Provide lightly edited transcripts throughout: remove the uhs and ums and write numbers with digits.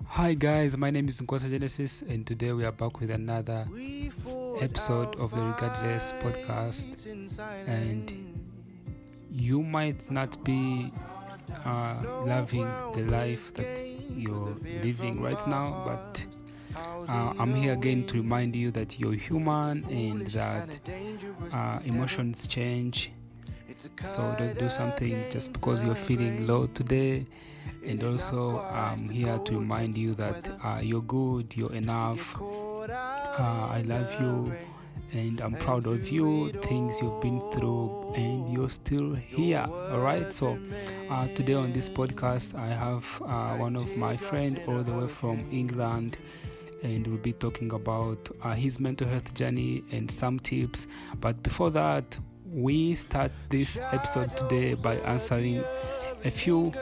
Hi guys, my name is Nkosa Genesis, and today we are back with another episode of the Regardless podcast. And you might not be loving the life that you're living right now, but I'm here again to remind you that you're human and that emotions change. So don't do something just because you're feeling low today. And also, I'm here to remind you that you're good, you're enough. I love you, and I'm proud of you, things you've been through, and you're still here. All right. So, today on this podcast, I have one of my friend all the way from England, and we'll be talking about his mental health journey and some tips. But before that, we start this episode today by answering a few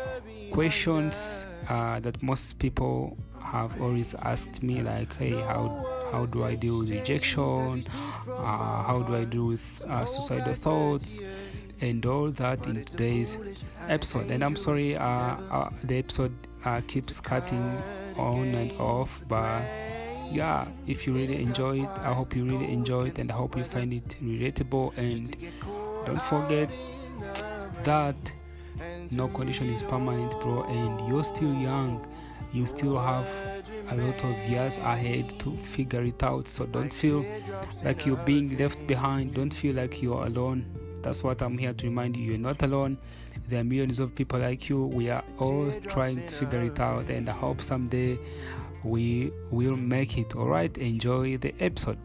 questions that most people have always asked me, like, hey, how do I deal with rejection? How do I deal with suicidal thoughts? And all that in today's episode. And I'm sorry, the episode keeps cutting on and off, but yeah, if you really enjoy it, I hope you really enjoy it, and I hope you find it relatable. And don't forget that no condition is permanent, bro, and you're still young. You still have a lot of years ahead to figure it out. So don't feel like you're being left behind. Don't feel like you're alone. That's what I'm here to remind you. You're not alone. There are millions of people like you. We are all trying to figure it out, and I hope someday we will make it. All right, enjoy the episode.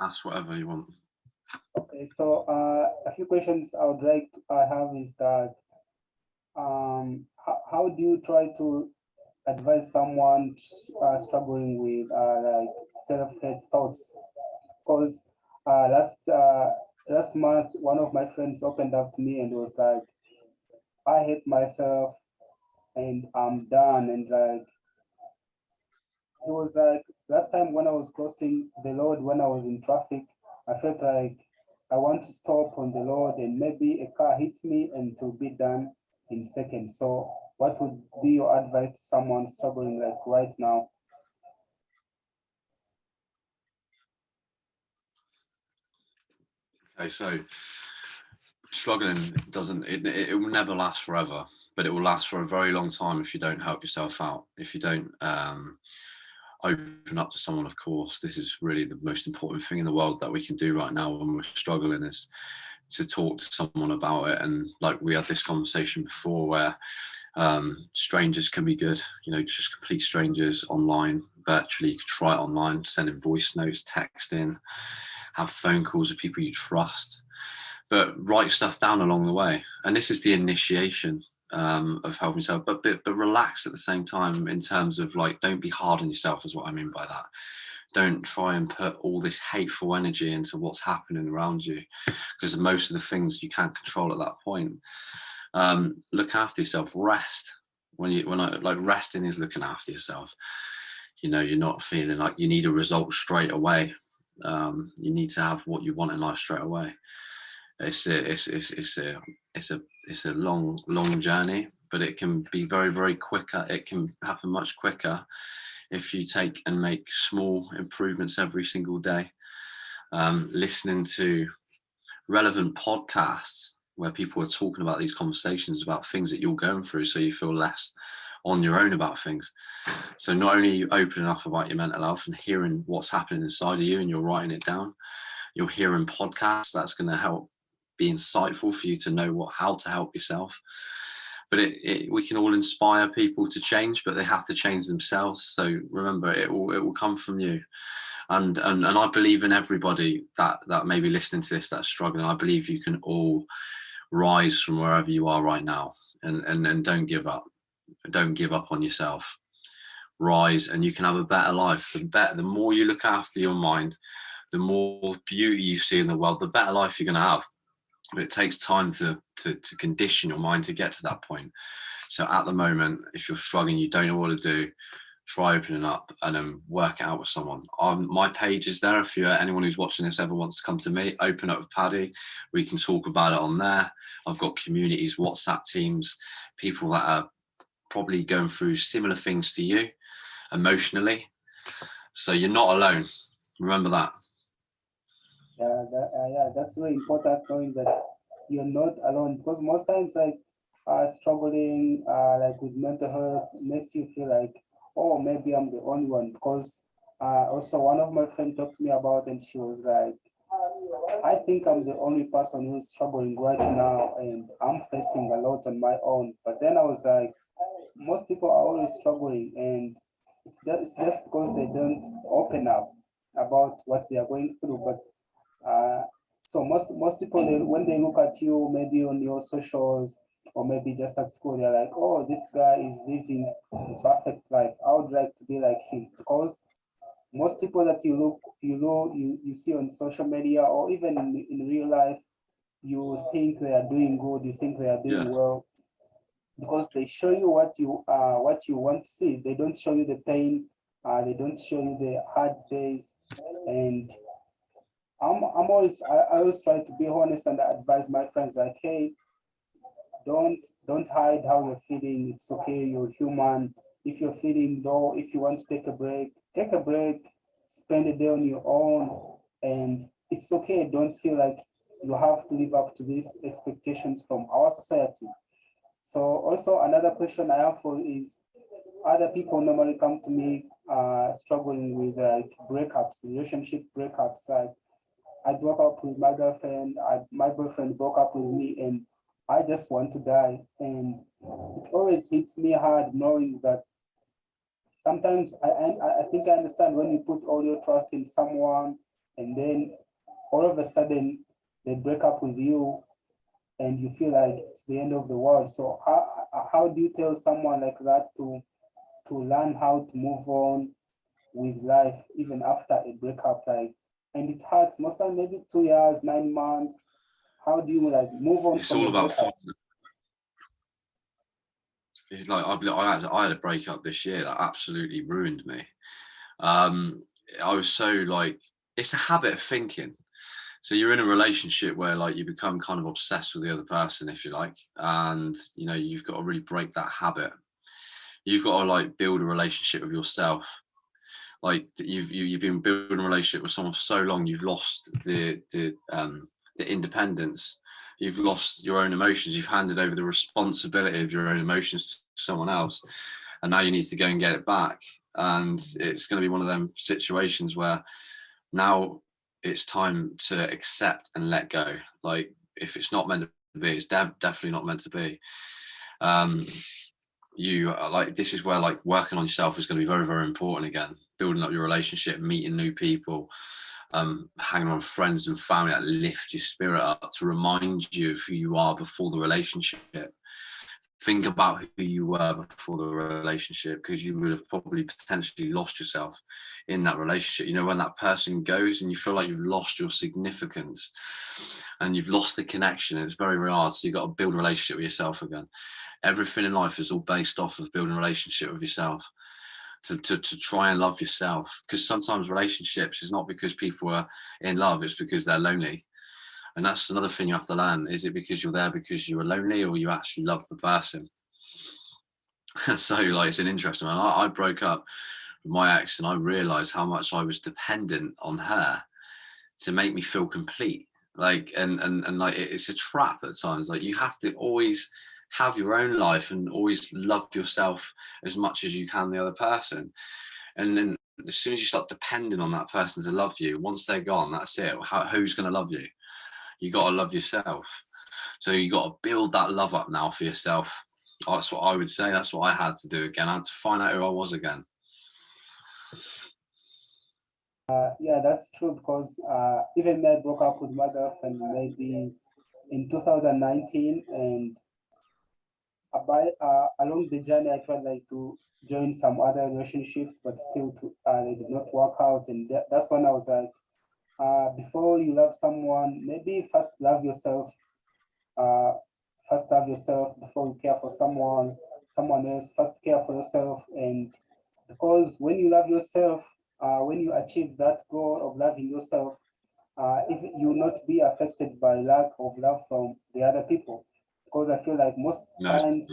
Ask whatever you want. Okay, so a few questions I would like to have is that how do you try to advise someone struggling with like self-hate thoughts? Because last month one of my friends opened up to me and was like, I hate myself and I'm done. And like he was like, last time when I was crossing the road when I was in traffic, I felt like I want to stop on the road and maybe a car hits me and it will be done in seconds. So what would be your advice to someone struggling like right now? Okay, so struggling doesn't it will never last forever, but it will last for a very long time if you don't help yourself out. If you don't open up to someone, of course, this is really the most important thing in the world that we can do right now when we're struggling is to talk to someone about it. And like we had this conversation before where strangers can be good, just complete strangers online, virtually. You can try it online, sending voice notes, texting, have phone calls with people you trust, but write stuff down along the way. And this is the initiation of helping yourself, but relax at the same time in terms of like, don't be hard on yourself is what I mean by that. Don't try and put all this hateful energy into what's happening around you, because most of the things you can't control at that point. Look after yourself, rest. When I like resting is looking after yourself. You're not feeling like you need a result straight away. You need to have what you want in life straight away. It's a long journey, but it can be very, very quicker. It can happen much quicker if you take and make small improvements every single day. Listening to relevant podcasts where people are talking about these conversations about things that you're going through, so you feel less on your own about things. So not only are you opening up about your mental health and hearing what's happening inside of you and you're writing it down, you're hearing podcasts that's going to help be insightful for you to know how to help yourself. But we can all inspire people to change, but they have to change themselves. So remember, it will come from you. And I believe in everybody that may be listening to this that's struggling. I believe you can all rise from wherever you are right now, and don't give up. Don't give up on yourself. Rise, and you can have a better life. The more you look after your mind, the more beauty you see in the world, the better life you're going to have. But it takes time to condition your mind to get to that point. So at the moment, if you're struggling, you don't know what to do, try opening up and then work it out with someone. My page is there. If anyone who's watching this ever wants to come to me, open up with Paddy. We can talk about it on there. I've got communities, WhatsApp teams, people that are probably going through similar things to you emotionally. So you're not alone. Remember that. Yeah, that's really important knowing that you're not alone, because most times like struggling like with mental health makes you feel like, oh, maybe I'm the only one. Because also one of my friends talked to me about, and she was like, I think I'm the only person who's struggling right now, and I'm facing a lot on my own. But then I was like, most people are always struggling, and it's just because they don't open up about what they are going through. But so most people, when they look at you, maybe on your socials or maybe just at school, they're like, "Oh, this guy is living the perfect life. I would like to be like him." Because most people that you see on social media or even in real life, you think they are doing good, you think they are doing Yeah. well, because they show you what you want to see. They don't show you the pain. They don't show you the hard days. And I always try to be honest and advise my friends like, hey, don't hide how you're feeling. It's okay. You're human. If you're feeling low, if you want to take a break, spend a day on your own, and it's okay. Don't feel like you have to live up to these expectations from our society. So also another question I have for is, other people normally come to me struggling with like breakups, relationship breakups. Like I broke up with my girlfriend, my boyfriend broke up with me, and I just want to die. And it always hits me hard knowing that sometimes I think I understand when you put all your trust in someone, and then all of a sudden they break up with you, and you feel like it's the end of the world. So how do you tell someone like that to learn how to move on with life even after a breakup? Like, and it hurts most time, maybe 2 years, 9 months. How do you like move on It's from all a about breakup? finding. Like I had a breakup this year that absolutely ruined me. Um, I was so like, it's a habit of thinking. So you're in a relationship where like you become kind of obsessed with the other person, if you like, and you've got to really break that habit. You've got to like build a relationship with yourself. Like you've been building a relationship with someone for so long, you've lost the independence. You've lost your own emotions. You've handed over the responsibility of your own emotions to someone else, and now you need to go and get it back. And it's going to be one of them situations where now it's time to accept and let go. Like if it's not meant to be, it's definitely not meant to be. You like, this is where like working on yourself is going to be very, very important again. Building up your relationship, meeting new people, hanging on friends and family that lift your spirit up, to remind you of who you are before the relationship. Think about who you were before the relationship, because you would have probably potentially lost yourself in that relationship. When that person goes and you feel like you've lost your significance and you've lost the connection, it's very, very hard. So you've got to build a relationship with yourself again. Everything in life is all based off of building a relationship with yourself, to try and love yourself. Because sometimes relationships is not because people are in love, it's because they're lonely. And that's another thing you have to learn. Is it because you're there because you were lonely, or you actually love the person? So like, it's an interesting one. I broke up with my ex, and I realized how much I was dependent on her to make me feel complete. Like, and like, it's a trap at times. Like, you have to always have your own life and always love yourself as much as you can the other person. And then as soon as you start depending on that person to love you, once they're gone, that's it. Who's going to love you? You got to love yourself. So you got to build that love up now for yourself. That's what I would say. That's what I had to do again. I had to find out who I was again. Yeah, that's true, because even I broke up with my girlfriend maybe in 2019, and along the journey, I tried like to join some other relationships, but still they did not work out. And that's when I was like, before you love someone, maybe first love yourself. Uh, First love yourself before you care for someone else. First care for yourself, and because when you love yourself, when you achieve that goal of loving yourself, if you will not be affected by lack of love from the other people. Because I feel like most No, times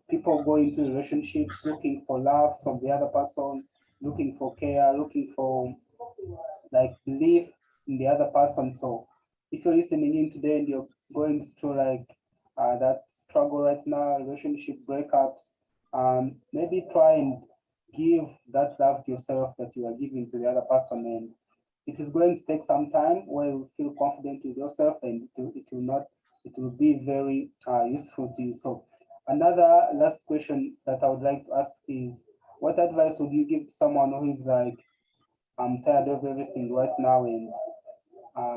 people go into relationships looking for love from the other person, looking for care, looking for like belief in the other person. So if you're listening in today and you're going through like that struggle right now, relationship breakups, maybe try and give that love to yourself that you are giving to the other person. And it is going to take some time where you feel confident with yourself, and it will be very useful to you. So another last question that I would like to ask is, what advice would you give to someone who is like, I'm tired of everything right now, and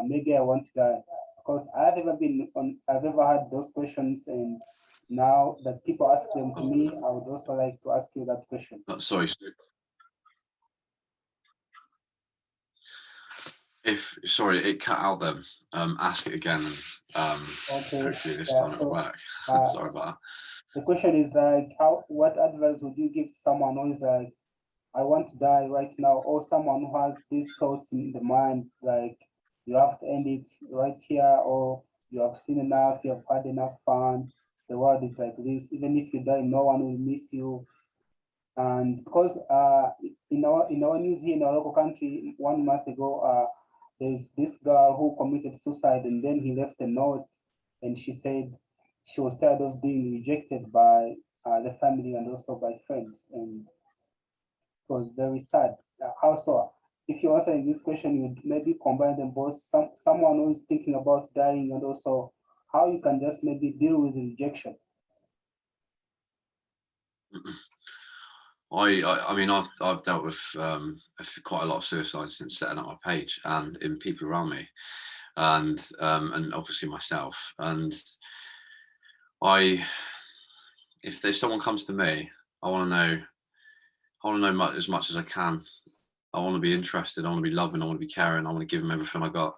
maybe I want to die? Because I've ever had those questions, and now that people ask them to me, I would also like to ask you that question. sorry. Sorry, it cut out then. Ask it again, and Okay, hopefully this yeah. time it'll So work. Sorry about that. the question is like, what advice would you give to someone who is like, I want to die right now, or someone who has these thoughts in the mind, like you have to end it right here, or you have seen enough, you have had enough fun, the world is like this, even if you die, no one will miss you. And because in our news here in our local country 1 month ago, there's this girl who committed suicide, and then he left a note, and she said she was tired of being rejected by the family and also by friends, and it was very sad. Also, if you're answering this question, you would maybe combine them both. Someone who is thinking about dying, and also how you can just maybe deal with the rejection. I mean, I've dealt with quite a lot of suicides since setting up my page, and in people around me, and obviously myself. And if there's someone comes to me, I want to know as much as I can. I want to be interested. I want to be loving. I want to be caring. I want to give them everything I got.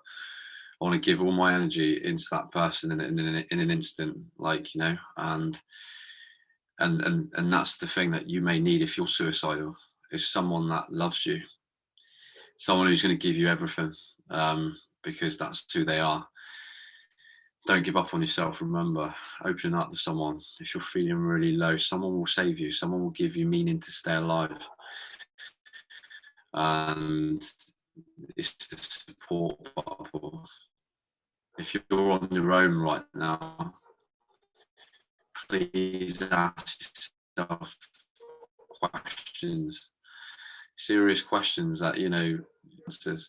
I want to give all my energy into that person in an instant, like, you know, and that's the thing that you may need if you're suicidal, is someone that loves you, someone who's going to give you everything, because that's who they are. Don't give up on yourself. Remember, opening up to someone. If you're feeling really low, someone will save you. Someone will give you meaning to stay alive. And it's the support bubble. If you're on your own right now, please ask yourself questions, serious questions that, you know, says,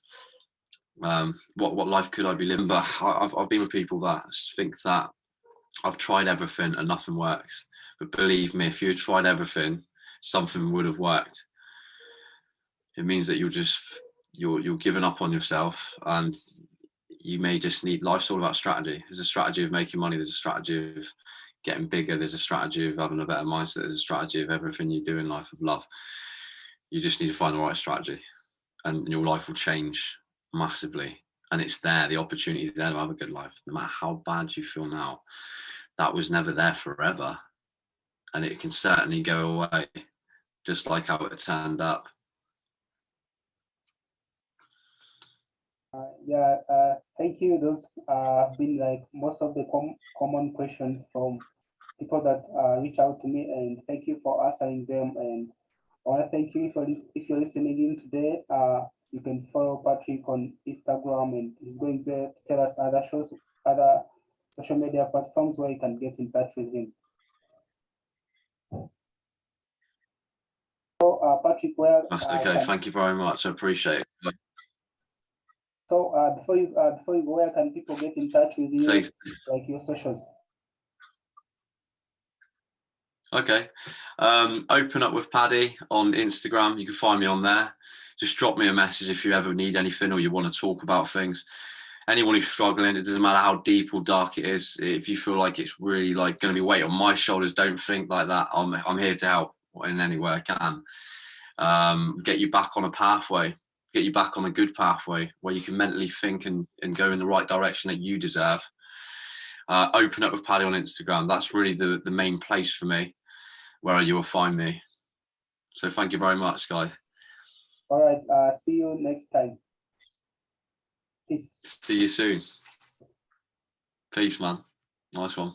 what life could I be living? But I've been with people that think that I've tried everything and nothing works. But believe me, if you had tried everything, something would have worked. It means that you're giving up on yourself, and you may just need, life's all about strategy. There's a strategy of making money, there's a strategy of getting bigger, there's a strategy of having a better mindset, there's a strategy of everything you do in life, of love. You just need to find the right strategy, and your life will change massively. And it's there, the opportunity is there to have a good life. No matter how bad you feel now, that was never there forever, and it can certainly go away, just like how it turned up. Thank you. Those have been like most of the common questions from people that reach out to me, and thank you for answering them. And I want to thank you if you're listening in today. You can follow Patrick on Instagram, and he's going to tell us other social media platforms where you can get in touch with him. So, Patrick, where? That's okay. Thank you very much. I appreciate it. So, before you go, where can people get in touch with you, like your socials? Okay. Open Up with Paddy on Instagram. You can find me on there. Just drop me a message if you ever need anything or you want to talk about things. Anyone who's struggling, it doesn't matter how deep or dark it is. If you feel like it's really like going to be weight on my shoulders, don't think like that. I'm here to help in any way I can. Get you back on a pathway, get you back on a good pathway where you can mentally think and go in the right direction that you deserve. Open Up with Paddy on Instagram. That's really the main place for me, where you will find me. So thank you very much, guys. All right. See you next time. Peace. See you soon. Peace, man. Nice one.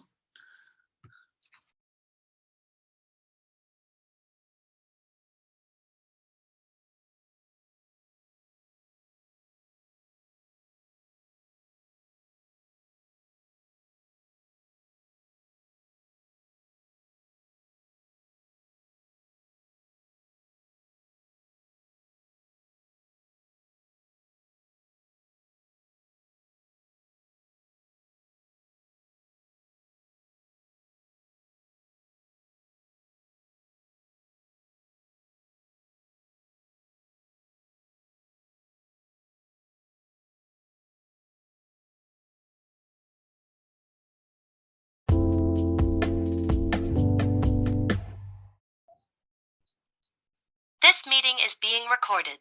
This meeting is being recorded.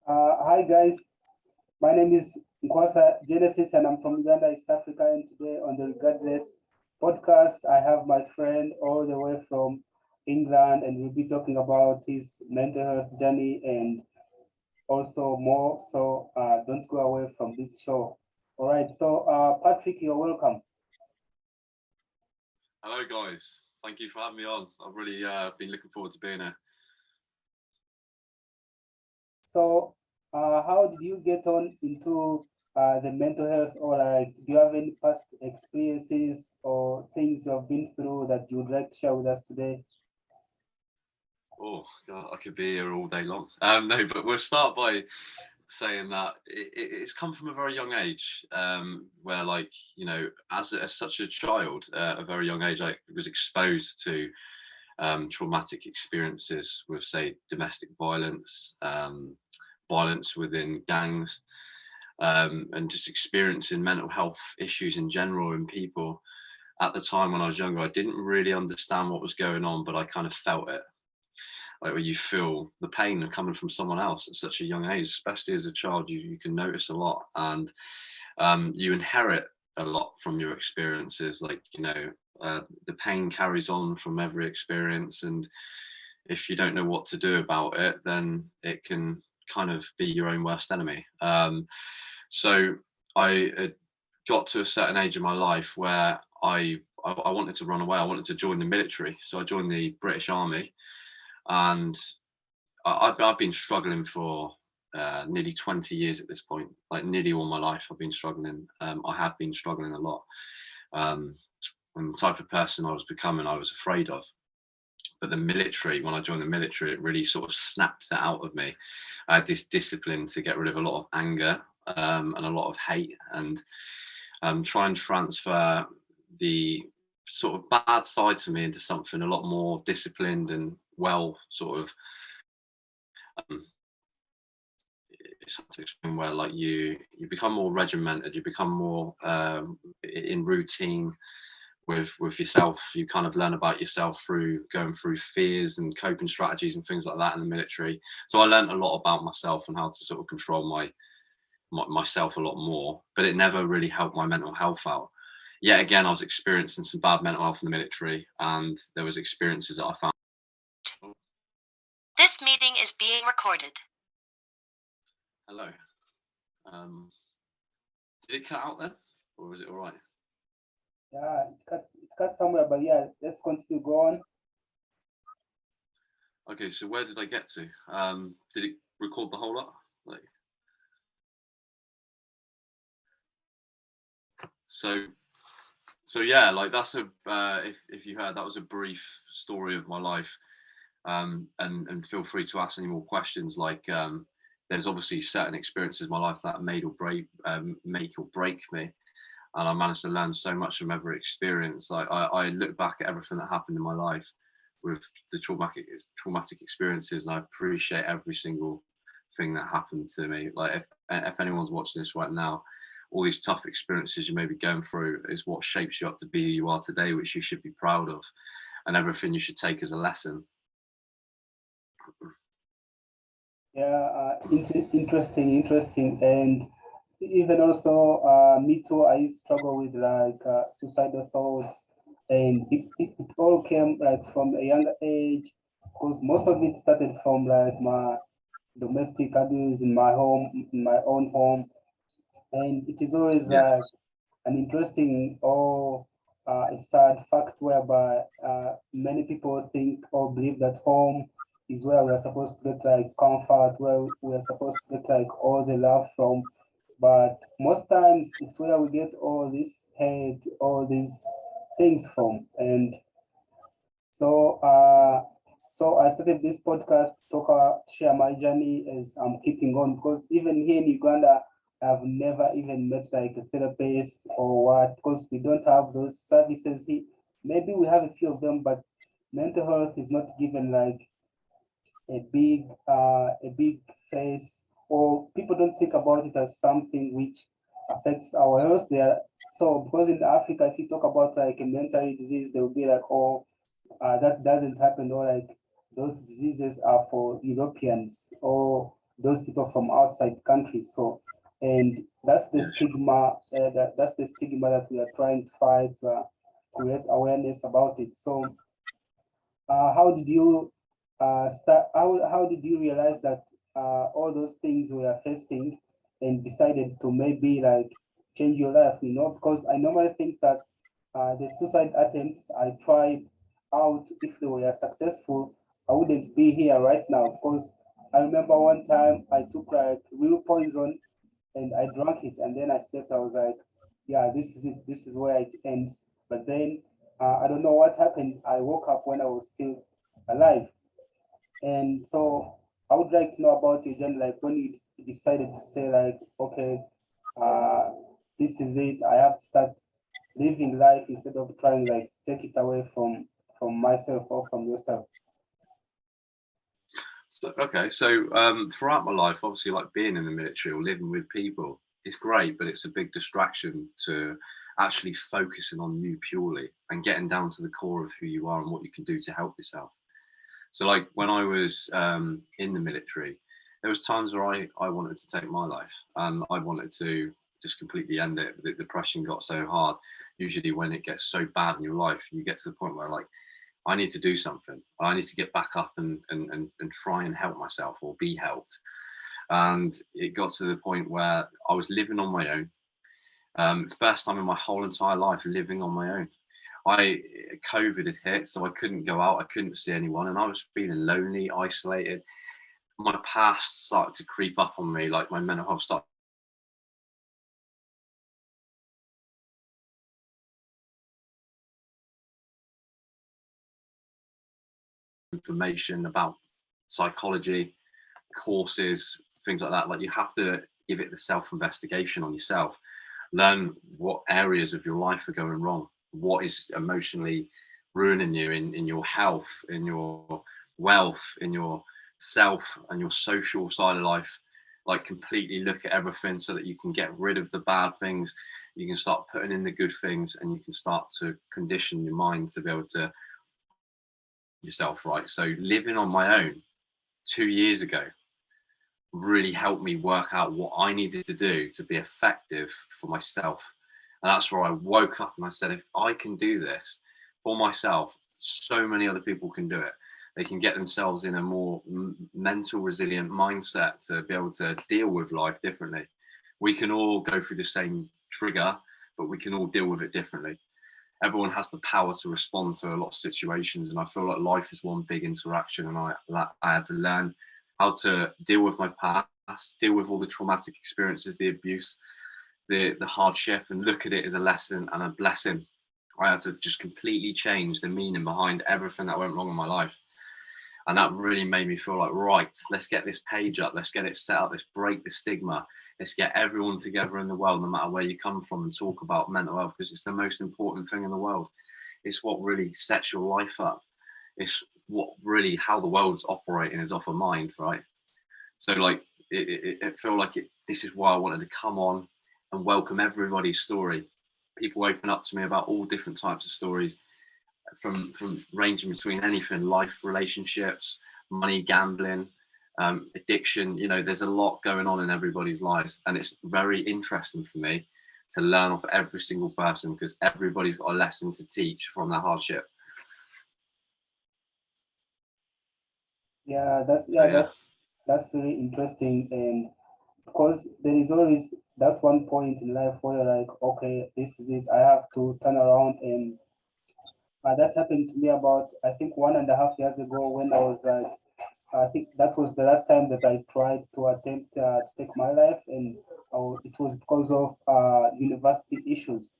Hi guys, my name is Nkwasa Genesis and I'm from Uganda, East Africa, and today on the Regardless podcast, I have my friend all the way from England, and we'll be talking about his mental health journey and also more. So don't go away from this show. All right, so Patrick, you're welcome. Hello, guys. Thank you for having me on. I've really been looking forward to being here. So how did you get on into the mental health, or like, do you have any past experiences or things you have been through that you would like to share with us today? Oh, God, I could be here all day long. No, but we'll start by saying that it's come from a very young age, where, like, you know, as such a child, a very young age, I was exposed to traumatic experiences with, say, domestic violence, violence within gangs, and just experiencing mental health issues in general in people. At the time when I was younger, I didn't really understand what was going on, but I kind of felt it. Like, when you feel the pain of coming from someone else at such a young age, especially as a child, you can notice a lot, and you inherit a lot from your experiences. Like, you know, the pain carries on from every experience, and if you don't know what to do about it, then it can kind of be your own worst enemy. So I got to a certain age in my life where I wanted to run away. I wanted to join the military, so I joined the British Army, and I've been struggling for nearly 20 years at this point. Like, nearly all my life I've been struggling. I had been struggling a lot, and the type of person I was becoming, I was afraid of. But the military, when I joined the military, it really sort of snapped that out of me. I had this discipline to get rid of a lot of anger, and a lot of hate, and try and transfer the sort of bad side to me into something a lot more disciplined and well, sort of, it's hard to explain, where, like, you become more regimented, you become more in routine with yourself. You kind of learn about yourself through going through fears and coping strategies and things like that in the military. So I learned a lot about myself and how to sort of control myself a lot more, but it never really helped my mental health out. Yet again, I was experiencing some bad mental health in the military, and there was experiences that I found. This meeting is being recorded. Hello. Did it cut out then, or was it all right? Yeah, it cuts somewhere, but yeah, let's continue. Go on. Okay, so where did I get to? Did it record the whole lot? Like, so yeah, like, that's a if you heard, that was a brief story of my life. And feel free to ask any more questions. Like, there's obviously certain experiences in my life that make or break me, and I managed to learn so much from every experience. Like, I look back at everything that happened in my life with the traumatic experiences, and I appreciate every single thing that happened to me. Like, if anyone's watching this right now, all these tough experiences you may be going through is what shapes you up to be who you are today, which you should be proud of, and everything you should take as a lesson. Yeah, interesting, and even also me too. I struggle with like suicidal thoughts, and it all came like from a younger age. because most of it started from like my domestic abuse in my home, in my own home, and it is always Yeah. like an interesting or a sad fact whereby many people think or believe that home is where we are supposed to get like comfort, where we are supposed to get like all the love from. But most times it's where we get all this hate, all these things from. And so, so I started this podcast to talk, share my journey as I'm keeping on, because even here in Uganda, I've never even met like a therapist or what, because we don't have those services here. Maybe we have a few of them, but mental health is not given like a big face, or people don't think about it as something which affects our health. There, so because in Africa, if you talk about like a mental disease, they will be like, oh, that doesn't happen, or like those diseases are for Europeans or those people from outside countries. So, and that's the Yeah, sure. stigma. That's the stigma that we are trying to fight, create awareness about it. So, how did you start? How did you realize that all those things we are facing, and decided to maybe like change your life? You know, because I normally think that the suicide attempts I tried out, if they were successful, I wouldn't be here right now. Because I remember one time I took like real poison and I drank it, and then I slept. I was like, yeah, this is it. This is where it ends. But then I don't know what happened. I woke up when I was still alive. And so I would like to know about you, John, like when you decided to say like, okay, uh, this is it. I have to start living life instead of trying like to take it away from myself or from yourself. So, okay, so throughout my life, obviously, like being in the military or living with people is great, but it's a big distraction to actually focusing on you purely and getting down to the core of who you are and what you can do to help yourself. So, like when I was in the military, there was times where I wanted to take my life and I wanted to just completely end it. The depression got so hard. Usually, when it gets so bad in your life, you get to the point where like I need to do something. I need to get back up and try and help myself or be helped. And it got to the point where I was living on my own. First time in my whole entire life living on my own. I COVID had hit, so I couldn't go out. I couldn't see anyone, and I was feeling lonely, isolated. My past started to creep up on me, like my mental health started. Information about psychology, courses, things like that. Like you have to give it the self-investigation on yourself. Learn what areas of your life are going wrong. What is emotionally ruining you in your health, in your wealth, in your self and your social side of life. Like completely look at everything so that you can get rid of the bad things. You can start putting in the good things and you can start to condition your mind to be able to yourself right. So living on my own 2 years ago really helped me work out what I needed to do to be effective for myself. And that's where I woke up and I said, if I can do this for myself, so many other people can do it. They can get themselves in a more mental resilient mindset to be able to deal with life differently. We can all go through the same trigger, but we can all deal with it differently. Everyone has the power to respond to a lot of situations, and I feel like life is one big interaction, and I had to learn how to deal with my past, deal with all the traumatic experiences, the abuse, the hardship, and look at it as a lesson and a blessing. I had to just completely change the meaning behind everything that went wrong in my life. And that really made me feel like, right, let's get this page up, let's get it set up, let's break the stigma, let's get everyone together in the world, no matter where you come from, and talk about mental health, because it's the most important thing in the world. It's what really sets your life up. It's what really how the world's operating is off a mind, right? So like it felt like this is why I wanted to come on and welcome everybody's story. People open up to me about all different types of stories, from ranging between anything, life, relationships, money, gambling, addiction. You know, there's a lot going on in everybody's lives, and it's very interesting for me to learn off every single person, because everybody's got a lesson to teach from their hardship. Yeah, So yeah, that's really interesting, and because there is always that one point in life where you're like, okay, this is it. I have to turn around, and that happened to me about I think 1.5 years ago when I was like, I think that was the last time that I tried to attempt to take my life, and it was because of university issues.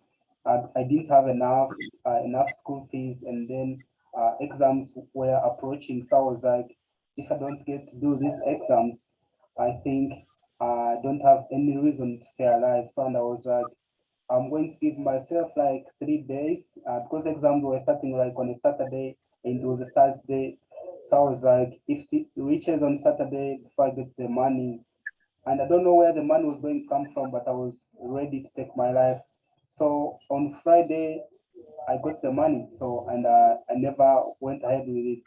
I didn't have enough school fees, and then exams were approaching. So I was like, if I don't get to do these exams, I think I don't have any reason to stay alive. So and I was like, I'm going to give myself like 3 days because exams were starting like on a Saturday and it was a Thursday. So I was like, if it reaches on Saturday before I get the money, and I don't know where the money was going to come from, but I was ready to take my life. So on Friday, I got the money. So and I never went ahead with it.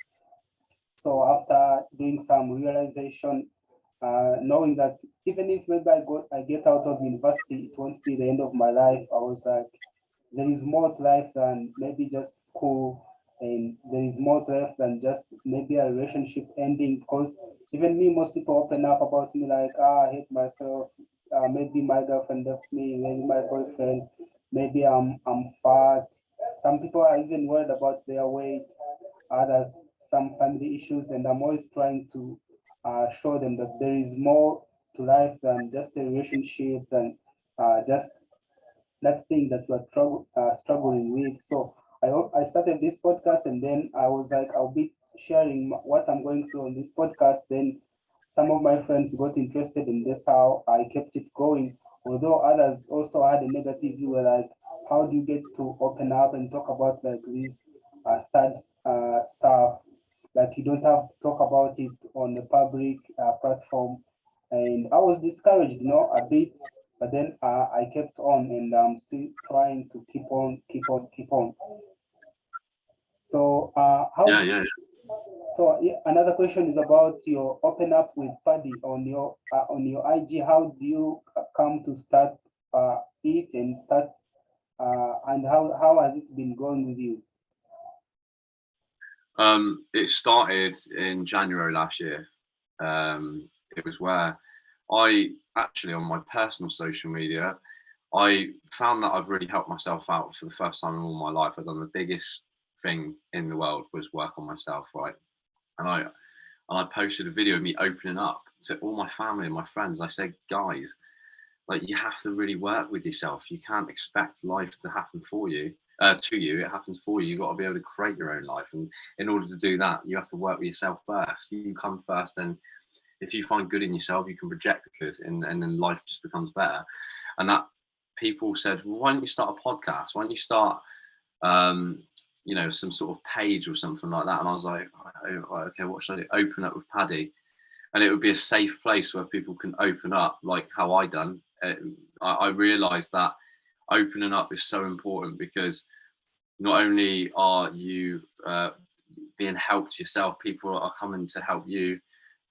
So after doing some realization, knowing that even if maybe I get out of university, it won't be the end of my life. I was like, there is more to life than maybe just school, and there is more to life than just maybe a relationship ending. Because even me, most people open up about me like, I hate myself. Maybe my girlfriend left me. Maybe my boyfriend. Maybe I'm fat. Some people are even worried about their weight, others some family issues, and I'm always trying to show them that there is more to life than just a relationship, than just that thing that you are struggling with. So I started this podcast, and then I was like, I'll be sharing what I'm going through on this podcast. Then some of my friends got interested, and that's how I kept it going. Although others also had a negative view, were like, how do you get to open up and talk about like this third stuff? Like you don't have to talk about it on a public platform. And I was discouraged, a bit, but then I kept on, and I'm still trying to keep on, keep on, keep on. So yeah, how? yeah. So yeah, another question is about your open up with Paddy on your IG. How do you come to start it and start and how has it been going with you? It started in January last year. It was where I actually, on my personal social media, I found that I've really helped myself out for the first time in all my life. I've done the biggest thing in the world was work on myself, right? And I posted a video of me opening up to all my family and my friends. I said, guys, like you have to really work with yourself. You can't expect life to happen for you, to you. It happens for you. You've got to be able to create your own life. And in order to do that, you have to work with yourself first. You come first, and if you find good in yourself, you can project the good, and then life just becomes better. And that people said, well, why don't you start a podcast? Why don't you start, um, some sort of page or something like that? And I was like, okay, what should I do? Open up with Paddy, and it would be a safe place where people can open up, like how I done. I realised that opening up is so important because not only are you being helped yourself, people are coming to help you.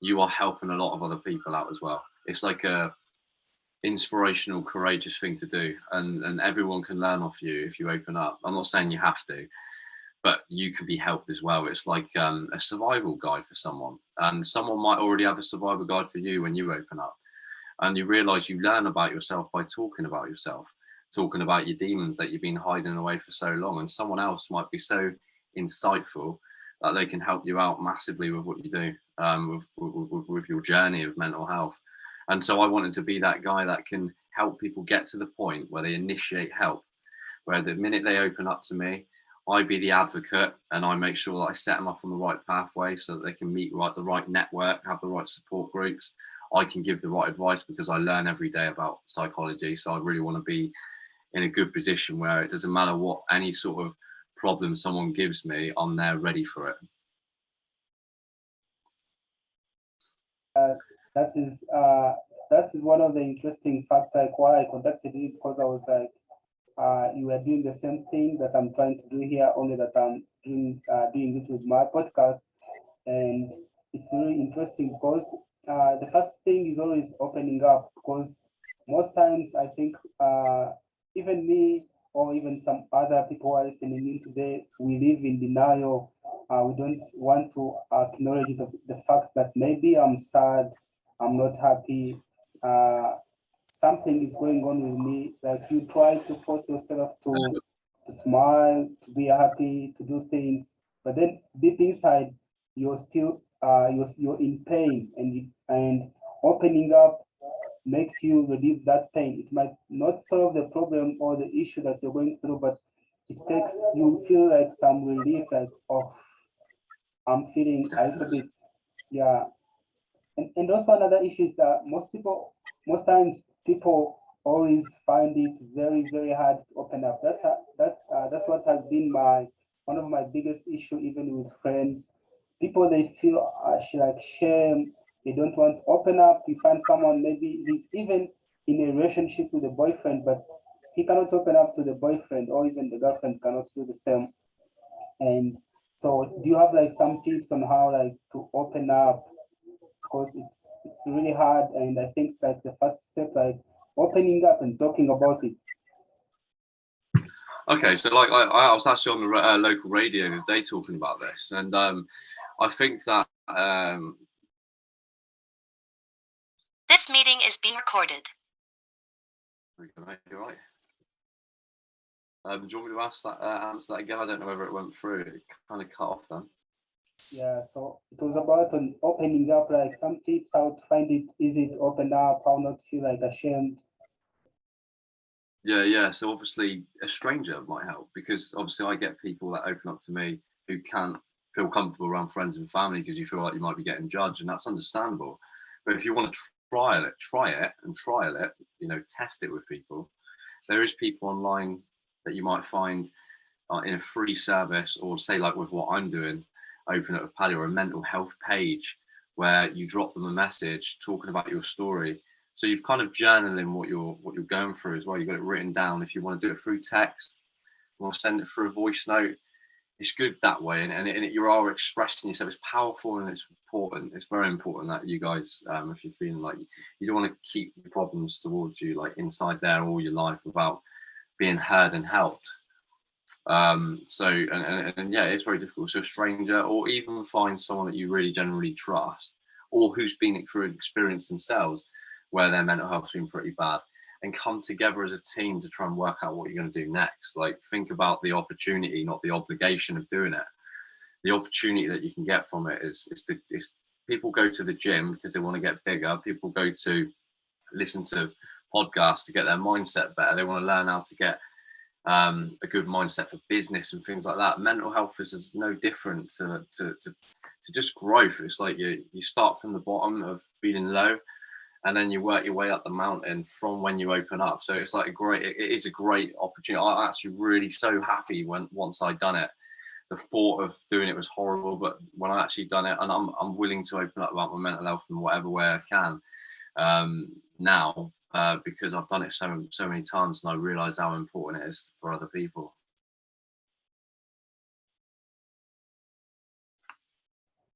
You are helping a lot of other people out as well. It's like a inspirational, courageous thing to do, and everyone can learn off you if you open up. I'm not saying you have to, but you can be helped as well. It's like a survival guide for someone, and someone might already have a survival guide for you when you open up, and you realize you learn about yourself by talking about yourself, talking about your demons that you've been hiding away for so long, and someone else might be so insightful that they can help you out massively with what you do, with your journey of mental health. And so I wanted to be that guy that can help people get to the point where they initiate help, where the minute they open up to me, I be the advocate, and I make sure that I set them up on the right pathway so that they can meet the right network, have the right support groups. I can give the right advice because I learn every day about psychology. So I really want to be in a good position where it doesn't matter what any sort of problem someone gives me, I'm there ready for it. Uh, that is one of the interesting facts, like why I contacted you, because I was like, you are doing the same thing that I'm trying to do here, only that I'm doing it with my podcast. And it's really interesting because the first thing is always opening up, because most times I think even me or even some other people who are listening in today, we live in denial. we don't want to acknowledge the fact that maybe I'm sad, I'm not happy, something is going on with me. Like you try to force yourself to smile, to be happy, to do things, but then deep inside you're still you're in pain, and opening up makes you relieve that pain. It might not solve the problem or the issue that you're going through, but it takes you feel like some relief, like, oh, I'm feeling a little Definitely. bit, yeah. And also another issue is that most times people always find it very, very hard to open up. That's what has been one of my biggest issue, even with friends. People, they feel like shame. They don't want to open up. You find someone, maybe he's even in a relationship with a boyfriend, but he cannot open up to the boyfriend, or even the girlfriend cannot do the same. And so, do you have like some tips on how like to open up? Because it's really hard, and I think it's like the first step, like opening up and talking about it. Okay, so like I was actually on the local radio the other day talking about this, and I think that This meeting is being recorded. you're right. Do you want me to ask that, answer that again? I don't know whether it went through. It kind of cut off then. Yeah, so it was about an opening up, like some tips how to find it easy to open up, how not to feel like ashamed. Yeah. So obviously, a stranger might help, because obviously I get people that open up to me who can't feel comfortable around friends and family because you feel like you might be getting judged, and that's understandable. But if you want to try it and trial it, test it with people. There is people online that you might find in a free service, or say like with what I'm doing, open up with Paddy, or a mental health page where you drop them a message talking about your story. So you've kind of journaling what you're going through as well. You've got it written down. If you want to do it through text, you want to send it through a voice note, it's good that way, and you are expressing yourself. It's powerful and it's important. It's very important that you guys, if you're feeling like you don't want to keep the problems towards you like inside there all your life without being heard and helped. So and yeah, it's very difficult. So a stranger, or even find someone that you really generally trust, or who's been through an experience themselves where their mental health's been pretty bad, and come together as a team to try and work out what you're going to do next. Like, think about the opportunity, not the obligation of doing it. The opportunity that you can get from it is people go to the gym because they want to get bigger. People go to listen to podcasts to get their mindset better. They want to learn how to get a good mindset for business and things like that. Mental health is no different to just growth. It's like you start from the bottom of feeling low, and then you work your way up the mountain from when you open up. So it's like it is a great opportunity. I'm actually really so happy once I'd done it. The thought of doing it was horrible, but when I actually done it, and I'm willing to open up about my mental health in whatever way I can now, because I've done it so many times, and I realise how important it is for other people.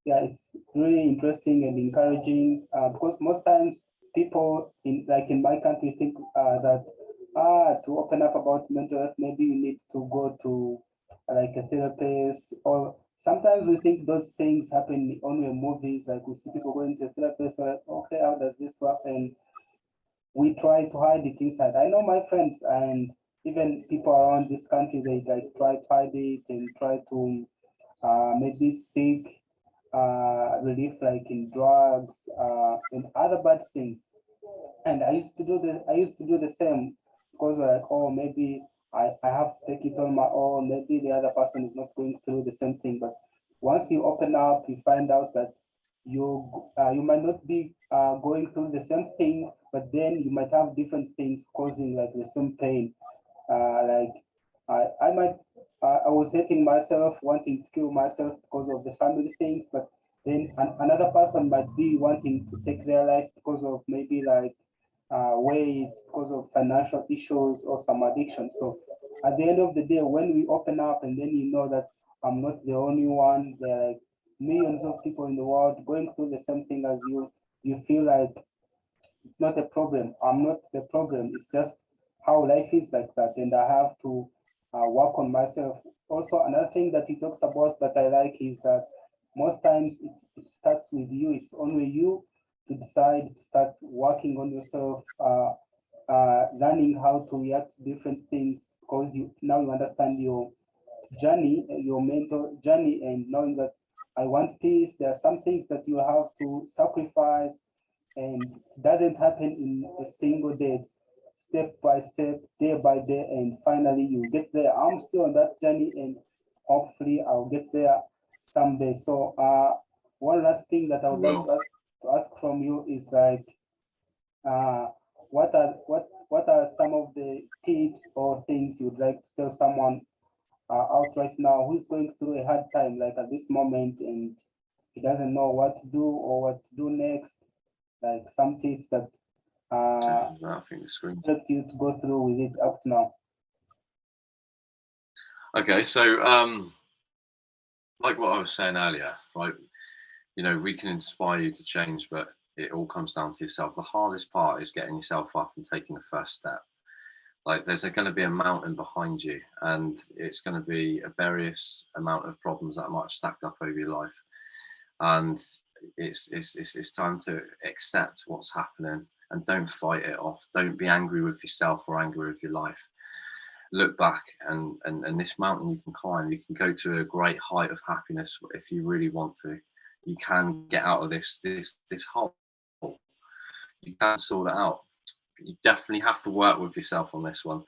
Yeah, it's really interesting and encouraging, because most times people in my country think that to open up about mental health, maybe you need to go to like a therapist, or sometimes we think those things happen only in movies. Like we see people going to a therapist, we're like, okay, how does this work? And we try to hide it inside. I know my friends and even people around this country, they like try to hide it and try to maybe seek relief like in drugs and other bad things. And I used to do the same, because like, oh, maybe I have to take it on my own. Maybe the other person is not going through the same thing. But once you open up, you find out that you might not be going through the same thing, but then you might have different things causing like the same pain. Like I might I was hating myself, wanting to kill myself because of the family things, but then another person might be wanting to take their life because of maybe like weight, because of financial issues or some addiction. So at the end of the day, when we open up, and then you know that I'm not the only one, there are like millions of people in the world going through the same thing as you feel like it's not a problem. I'm not the problem. It's just how life is like that, and I have to work on myself. Also, another thing that you talked about that I like is that most times it starts with you. It's only you to decide to start working on yourself, learning how to react to different things, because you now you understand your journey, your mental journey, and knowing that I want peace. There are some things that you have to sacrifice, and it doesn't happen in a single day. It's step by step, day by day, and finally you get there. I'm still on that journey, and hopefully I'll get there someday. So, one last thing that I would like to ask from you is like, uh, what are some of the tips or things you'd like to tell someone out right now who's going through a hard time, like at this moment, and he doesn't know what to do or what to do next? Like some tips that I think the screen helped you to go through with it up to now. Okay, so like what I was saying earlier, right? You know, we can inspire you to change, but it all comes down to yourself. The hardest part is getting yourself up and taking the first step. Like there's going to be a mountain behind you, and it's going to be a various amount of problems that might have stacked up over your life. And it's time to accept what's happening and don't fight it off. Don't be angry with yourself or angry with your life. Look back, and this mountain you can climb. You can go to a great height of happiness if you really want to. You can get out of this hole. You can sort it out. You definitely have to work with yourself on this one.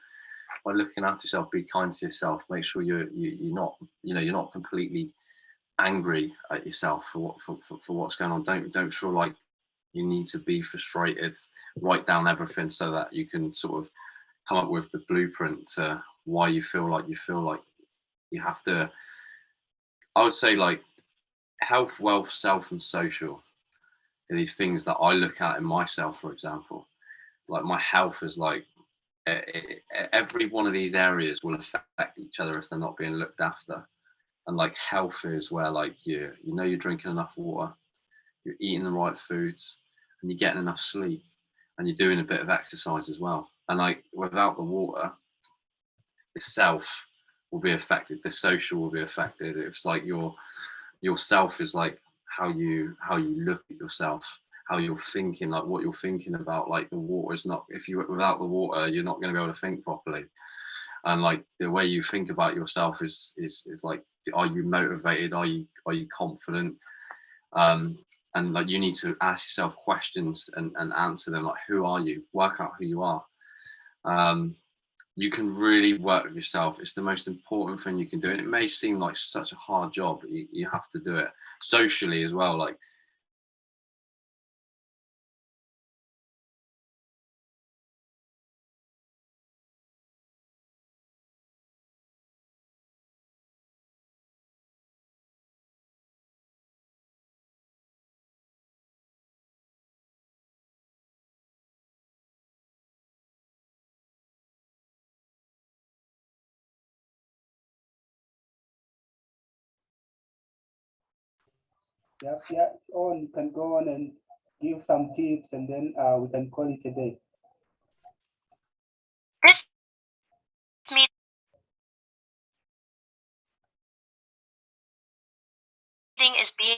By looking after yourself, be kind to yourself. Make sure you're not, you know, you're not completely angry at yourself for what's going on. Don't feel like you need to be frustrated. Write down everything so that you can sort of come up with the blueprint to why you feel like you have to. I would say like health, wealth, self, and social are these things that I look at in myself. For example, like my health is like every one of these areas will affect each other if they're not being looked after. And like health is where like you know you're drinking enough water, you're eating the right foods, and you're getting enough sleep, and you're doing a bit of exercise as well. And like without the water, the self will be affected, the social will be affected. It's like your self is like how you look at yourself, how you're thinking, like what you're thinking about. Like the water is not, if you without the water, you're not going to be able to think properly. And like the way you think about yourself is like, are you motivated? Are you confident? And like you need to ask yourself questions and answer them. Like, who are you? Work out who you are. You can really work with yourself. It's the most important thing you can do. And it may seem like such a hard job, but you have to do it socially as well. Like Yeah, it's on. You can go on and give some tips, and then we can call it a day. This meeting is being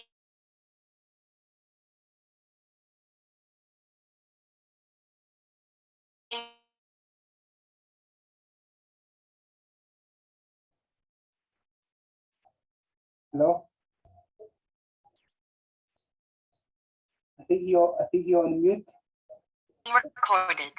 Hello? I think you're on mute. recorded.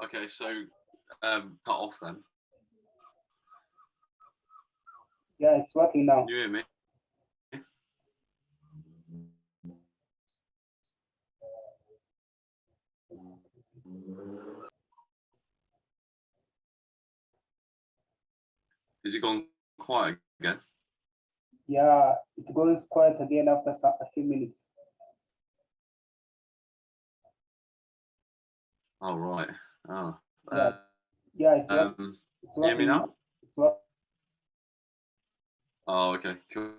okay, so cut off then. Yeah, it's working now. Can you hear me? Is it gone quiet again? Yeah, it goes quiet again after a few minutes. Oh right. Oh. Yeah, yeah, it's Can you hear me working now? It's Well, Oh, okay, cool.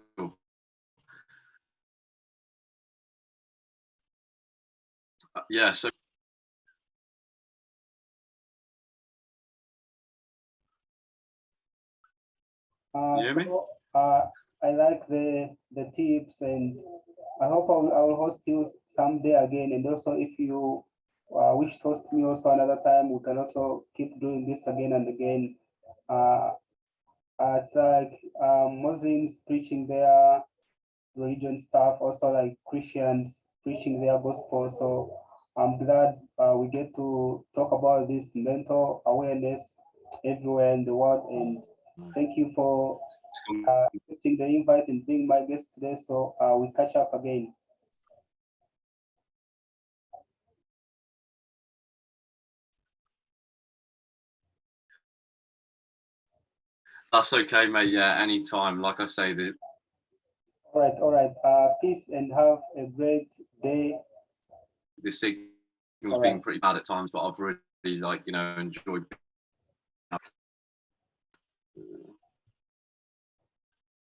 Yeah, so can you hear me? so I like the tips, and I hope I will host you someday again. And also, if you wish to host me also another time, we can also keep doing this again and again. Uh, it's like Muslims preaching their religion stuff, also like Christians preaching their gospel. So I'm glad we get to talk about this mental awareness everywhere in the world. And thank you for accepting the invite and being my guest today. So we catch up again. That's okay, mate. Yeah, anytime. Like I say, All right, all right. Peace and have a great day. the signal's All right. been pretty bad at times, but I've really, like, enjoyed